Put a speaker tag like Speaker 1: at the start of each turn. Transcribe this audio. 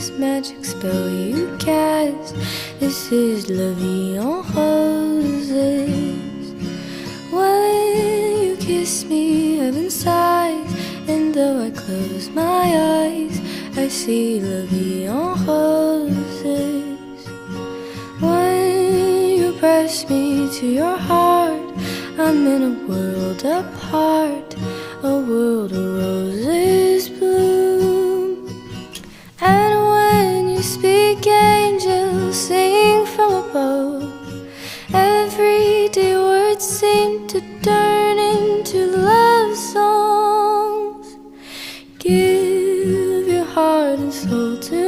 Speaker 1: this magic spell you cast. This is La Vie en Roses. When you kiss me, heaven sighs, and though I close my eyes, I see La Vie en Roses. When you press me to your heart, I'm in a world apart, a world of roses bloom. And when you speak, angels sing from above. Everyday words seem to turn into love songs. Give your heart and soul to